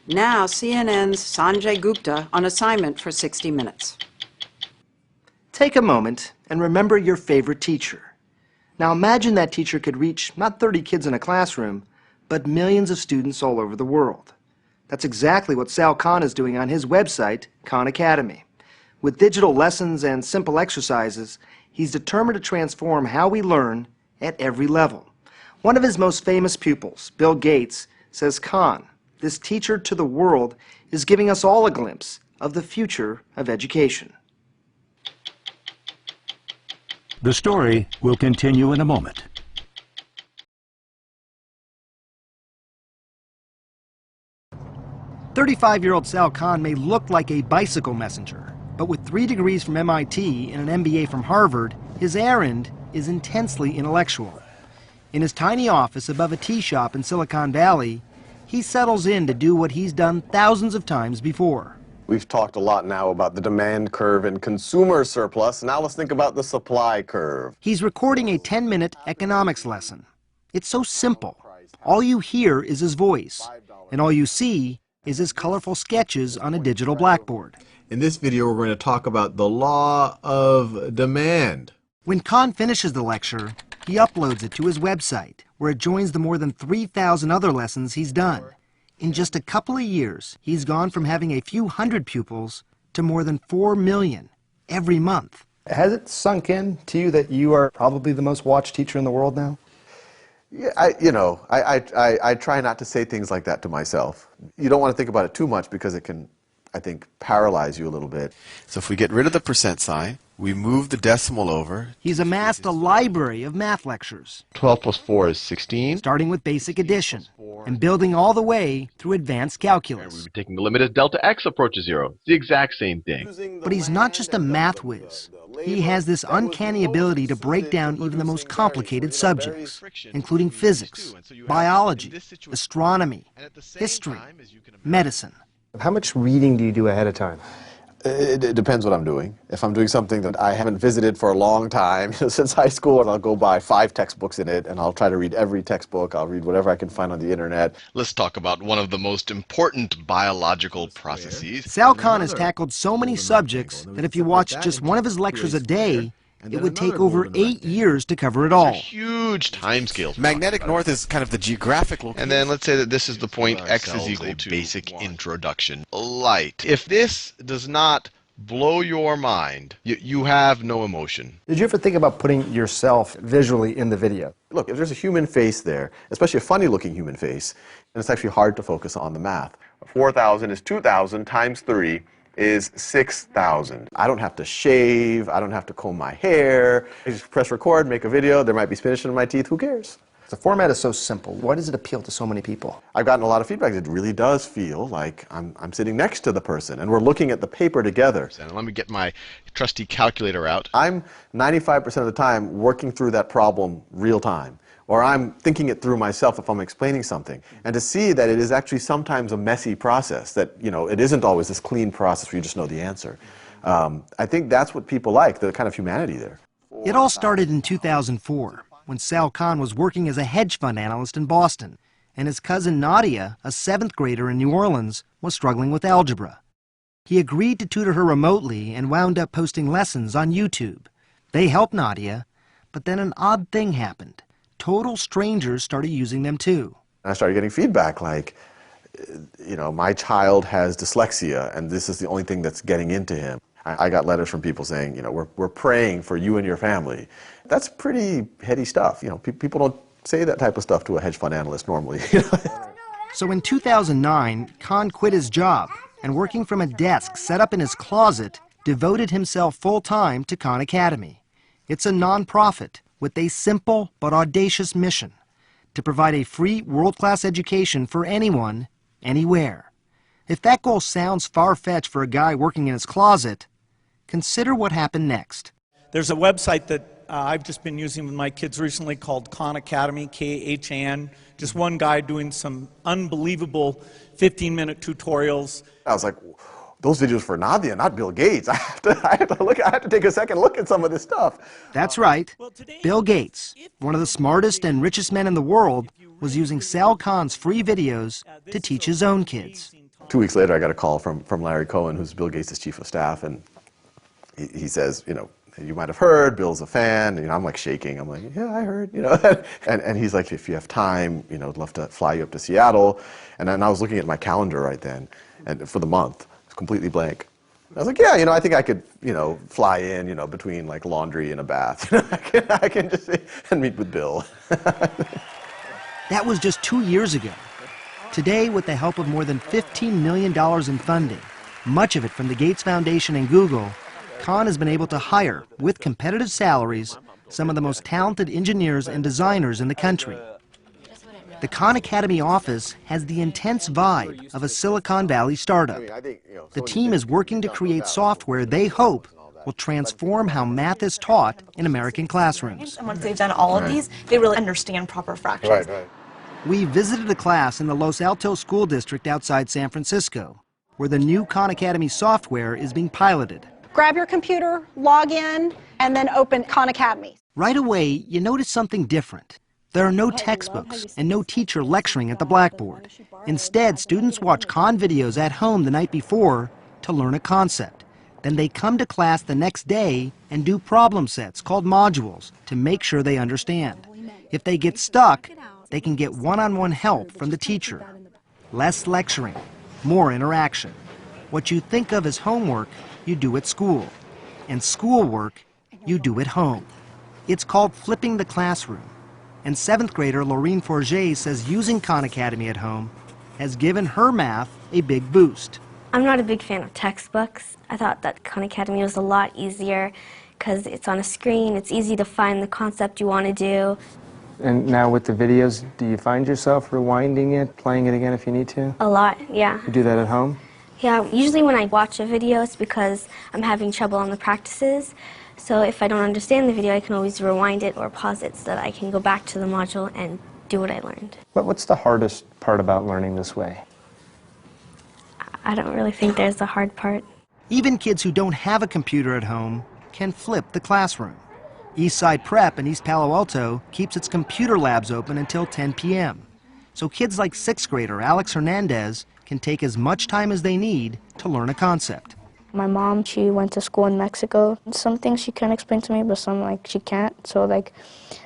Now, CNN's Sanjay Gupta on assignment for 60 Minutes. Take a moment and remember your favorite teacher. Now imagine that teacher could reach not 30 kids in a classroom, but millions of students all over the world. That's exactly what Sal Khan is doing on his website, Khan Academy. With digital lessons and simple exercises, he's determined to transform how we learn at every level. One of his most famous pupils, Bill Gates, says Khan, this teacher to the world, is giving us all a glimpse of the future of education. The story will continue in a moment. "35-year-old Sal Khan may look like a bicycle messenger, but with 3 degrees from MIT and an MBA from Harvard, his errand is intensely intellectual. In his tiny office above a tea shop in Silicon Valley, he settles in to do what he's done thousands of times before. We've talked a lot now about the demand curve and consumer surplus. Now let's think about the supply curve. He's recording a 10-minute economics lesson. It's so simple. All you hear is his voice, and all you see is his colorful sketches on a digital blackboard. In this video, we're going to talk about the law of demand. When Khan finishes the lecture, he uploads it to his website, where it joins the more than 3,000 other lessons he's done. In just a couple of years, he's gone from having a few hundred pupils to more than 4 million every month. Has it sunk in to you that you are probably the most watched teacher in the world now? Yeah, I try not to say things like that to myself. You don't want to think about it too much because it can, I think, paralyze you a little bit. So if we get rid of the percent sign, we move the decimal over. He's amassed a library of math lectures, 12 plus 4 is 16. starting with basic addition and building all the way through advanced calculus. Taking the limit as delta x approaches 0. It's the exact same thing. But he's not just a math whiz. He has this uncanny ability to break down even the most complicated subjects, including physics, biology, astronomy, history, medicine. How much reading do you do ahead of time? It depends what I'm doing. If I'm doing something that I haven't visited for a long time, since high school, and I'll go buy 5 textbooks in it, and I'll try to read every textbook. I'll read whatever I can find on the internet. Let's talk about one of the most important biological processes. Sal Khan has tackled so many subjects that if you watched just one of his lectures a day, it would take over 8 years to cover it all. Huge time scales. Magnetic north is kind of the geographic location. And then let's say that this is the point x is equal to basic introduction. Light. If this does not blow your mind, you have no emotion. Did you ever think about putting yourself visually in the video? Look, if there's a human face there, especially a funny-looking human face, then it's actually hard to focus on the math. 4,000 is 2,000 times 3 is 6,000. I don't have to shave, I don't have to comb my hair. I just press record, make a video, there might be spinach in my teeth, who cares? The format is so simple. Why does it appeal to so many people? I've gotten a lot of feedback. It really does feel like I'm sitting next to the person and we're looking at the paper together. And let me get my trusty calculator out. I'm 95% of the time working through that problem real time. Or I'm thinking it through myself if I'm explaining something. And to see that it is actually sometimes a messy process, that it isn't always this clean process where you just know the answer. I think that's what people like, the kind of humanity there. It all started in 2004, when Sal Khan was working as a hedge fund analyst in Boston, and his cousin Nadia, a 7th grader in New Orleans, was struggling with algebra. He agreed to tutor her remotely and wound up posting lessons on YouTube. They helped Nadia, but then an odd thing happened. Total strangers started using them too. I started getting feedback like, my child has dyslexia and this is the only thing that's getting into him. I got letters from people saying, we're praying for you and your family. That's pretty heady stuff. People don't say that type of stuff to a hedge fund analyst normally. So in 2009, Khan quit his job and, working from a desk set up in his closet, devoted himself full-time to Khan Academy. It's a non-profit with a simple but audacious mission: to provide a free world-class education for anyone, anywhere. If that goal sounds far-fetched for a guy working in his closet, consider what happened next. There's a website that I've just been using with my kids recently called Khan Academy, K-H-A-N. Just one guy doing some unbelievable 15-minute tutorials. I was like, those videos for Nadia, not Bill Gates. I have to take a second look at some of this stuff. That's right. Bill Gates, one of the smartest and richest men in the world, was using Sal Khan's free videos to teach his own kids. 2 weeks later, I got a call from Larry Cohen, who's Bill Gates' chief of staff, and he says, you know, you might have heard, Bill's a fan. You know, I'm like shaking. I'm like, yeah, I heard, you know. and he's like, if you have time, you know, I'd love to fly you up to Seattle. And then I was looking at my calendar right then, and for the month, it's completely blank. I was like, yeah, you know, I think I could, you know, fly in, you know, between like laundry and a bath. I can just and meet with Bill. That was just 2 years ago. Today, with the help of more than $15 million in funding, much of it from the Gates Foundation and Google, Khan has been able to hire, with competitive salaries, some of the most talented engineers and designers in the country. The Khan Academy office has the intense vibe of a Silicon Valley startup. The team is working to create software they hope will transform how math is taught in American classrooms. And once they've done all of these, they really understand proper fractions. We visited a class in the Los Altos School District outside San Francisco, where the new Khan Academy software is being piloted. Grab your computer, log in, and then open Khan Academy. Right away, you notice something different. There are no textbooks and no teacher lecturing at the blackboard. Instead, students watch Khan videos at home the night before to learn a concept. Then they come to class the next day and do problem sets called modules to make sure they understand. If they get stuck, they can get one-on-one help from the teacher. Less lecturing, more interaction. What you think of as homework, you do at school. And schoolwork, you do at home. It's called flipping the classroom. And 7th grader Laureen Forget says using Khan Academy at home has given her math a big boost. I'm not a big fan of textbooks. I thought that Khan Academy was a lot easier because it's on a screen, it's easy to find the concept you want to do. And now with the videos, do you find yourself rewinding it, playing it again if you need to? A lot, yeah. You do that at home? Yeah, usually when I watch a video, it's because I'm having trouble on the practices. So if I don't understand the video, I can always rewind it or pause it so that I can go back to the module and do what I learned. What's the hardest part about learning this way? I don't really think there's a hard part. Even kids who don't have a computer at home can flip the classroom. Eastside Prep in East Palo Alto keeps its computer labs open until 10 p.m. So kids like 6th grader Alex Hernandez can take as much time as they need to learn a concept. My mom, she went to school in Mexico. Some things she can explain to me, but some she can't. So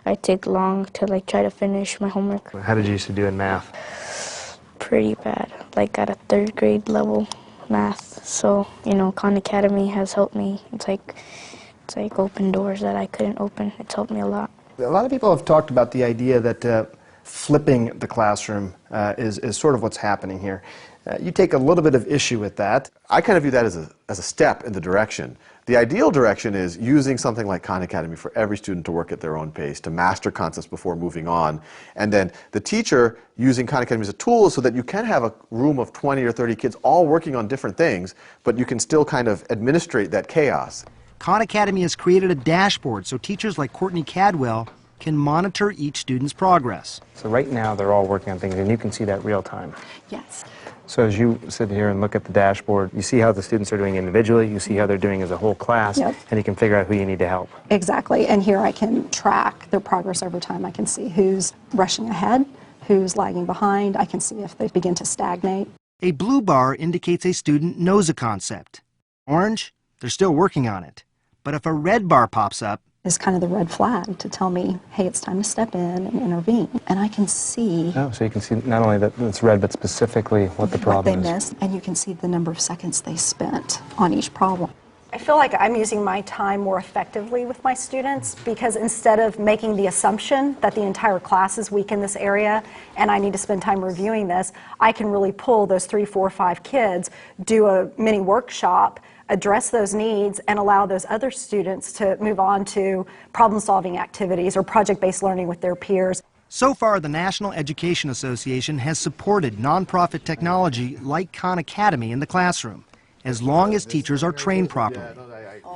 I take long to try to finish my homework. How did you used to do in math? Pretty bad, at a 3rd grade level math. So, Khan Academy has helped me. It's like open doors that I couldn't open. It's helped me a lot. A lot of people have talked about the idea that flipping the classroom is sort of what's happening here. You take a little bit of issue with that. I kind of view that as a step in the direction. The ideal direction is using something like Khan Academy for every student to work at their own pace, to master concepts before moving on. And then the teacher using Khan Academy as a tool so that you can have a room of 20 or 30 kids all working on different things, but you can still kind of administrate that chaos. Khan Academy has created a dashboard so teachers like Courtney Cadwell can monitor each student's progress. So right now they're all working on things and you can see that real time. Yes. So as you sit here and look at the dashboard, you see how the students are doing individually, you see how they're doing as a whole class, Yep. and you can figure out who you need to help. Exactly, and here I can track their progress over time. I can see who's rushing ahead, who's lagging behind. I can see if they begin to stagnate. A blue bar indicates a student knows a concept. Orange, they're still working on it. But if a red bar pops up, is kind of the red flag to tell me, hey, it's time to step in and intervene. And I can see Oh, so you can see not only that it's red, but specifically what the problem what they is. missed, and you can see the number of seconds they spent on each problem. I feel like I'm using my time more effectively with my students because instead of making the assumption that the entire class is weak in this area and I need to spend time reviewing this, I can really pull those 3, 4, 5 kids, do a mini workshop, address those needs, and allow those other students to move on to problem-solving activities or project-based learning with their peers. So far, the National Education Association has supported nonprofit technology like Khan Academy in the classroom, as long as teachers are trained properly.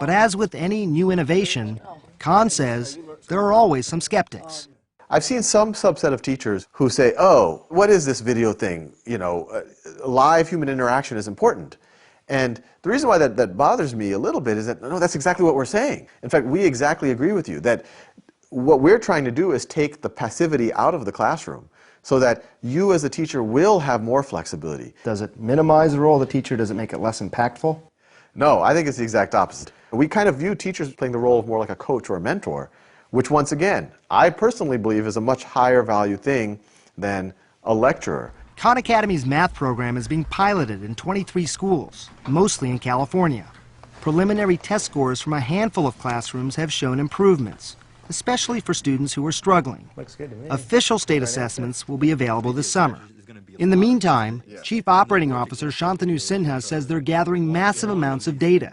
But as with any new innovation, Khan says there are always some skeptics. I've seen some subset of teachers who say, oh, what is this video thing? Live human interaction is important. And the reason why that bothers me a little bit is that, no, that's exactly what we're saying. In fact, we exactly agree with you that what we're trying to do is take the passivity out of the classroom so that you as a teacher will have more flexibility. Does it minimize the role of the teacher? Does it make it less impactful? No, I think it's the exact opposite. We kind of view teachers playing the role of more like a coach or a mentor, which once again, I personally believe is a much higher value thing than a lecturer. Khan Academy's math program is being piloted in 23 schools, mostly in California. Preliminary test scores from a handful of classrooms have shown improvements, especially for students who are struggling. Official state assessments will be available this summer. In the meantime, Chief Operating Officer Shantanu Sinha says they're gathering massive amounts of data,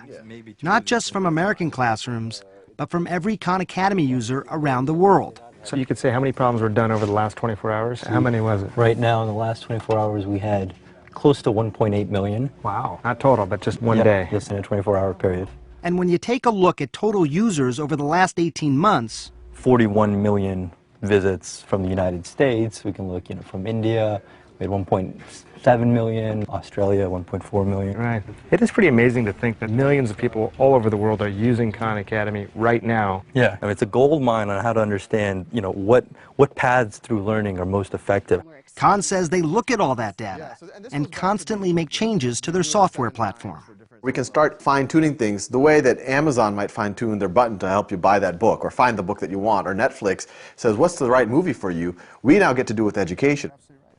not just from American classrooms, but from every Khan Academy user around the world. So you could say how many problems were done over the last 24 hours? How many was it? Right now, in the last 24 hours, we had close to 1.8 million. Wow. Not total, but just one day. Just in a 24-hour period. And when you take a look at total users over the last 18 months, 41 million visits from the United States. We can look, from India, we had 1.7 million, Australia, 1.4 million. Right. It is pretty amazing to think that millions of people all over the world are using Khan Academy right now. Yeah, I mean, it's a gold mine on how to understand, what paths through learning are most effective. Khan says they look at all that data and constantly make changes to their software platform. We can start fine-tuning things the way that Amazon might fine-tune their button to help you buy that book or find the book that you want, or Netflix says, what's the right movie for you? We now get to do with education.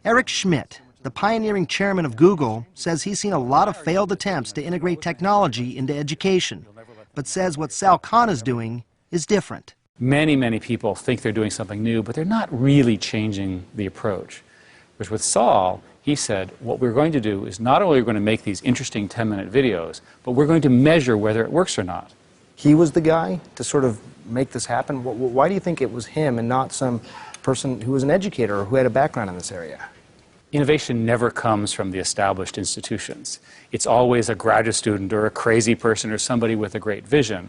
Eric Schmidt, the pioneering chairman of Google, says he's seen a lot of failed attempts to integrate technology into education, but says what Sal Khan is doing is different. Many people think they're doing something new, but they're not really changing the approach. Whereas with Saul, he said, what we're going to do is not only are we going to make these interesting 10-minute videos, but we're going to measure whether it works or not. He was the guy to sort of make this happen? Why do you think it was him and not some person who was an educator or who had a background in this area? Innovation never comes from the established institutions. It's always a graduate student or a crazy person or somebody with a great vision.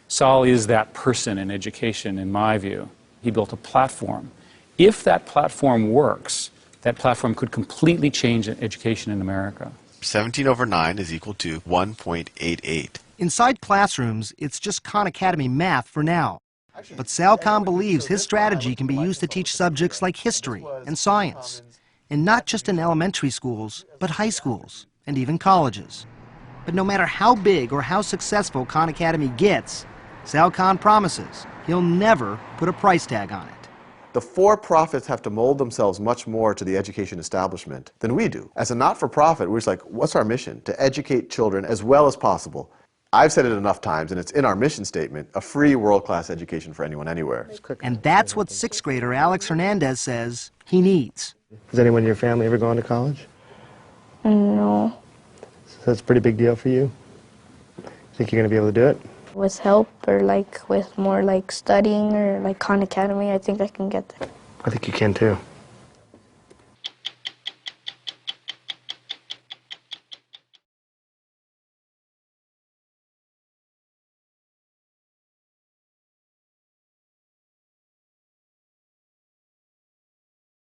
Saul is that person in education, in my view. He built a platform. If that platform works, that platform could completely change education in America. 17 over 9 is equal to 1.88. Inside classrooms, it's just Khan Academy math for now. But Sal Khan believes his strategy can be used to teach subjects like history and science, and not just in elementary schools, but high schools and even colleges. But no matter how big or how successful Khan Academy gets, Sal Khan promises he'll never put a price tag on it. The for-profits have to mold themselves much more to the education establishment than we do. As a not-for-profit, we're just like, what's our mission? To educate children as well as possible. I've said it enough times, and it's in our mission statement, a free world-class education for anyone, anywhere. And that's what sixth grader Alex Hernandez says he needs. Has anyone in your family ever gone to college? No. So that's a pretty big deal for you? Think you're going to be able to do it? With help or with more studying or Khan Academy, I think I can get there. I think you can too.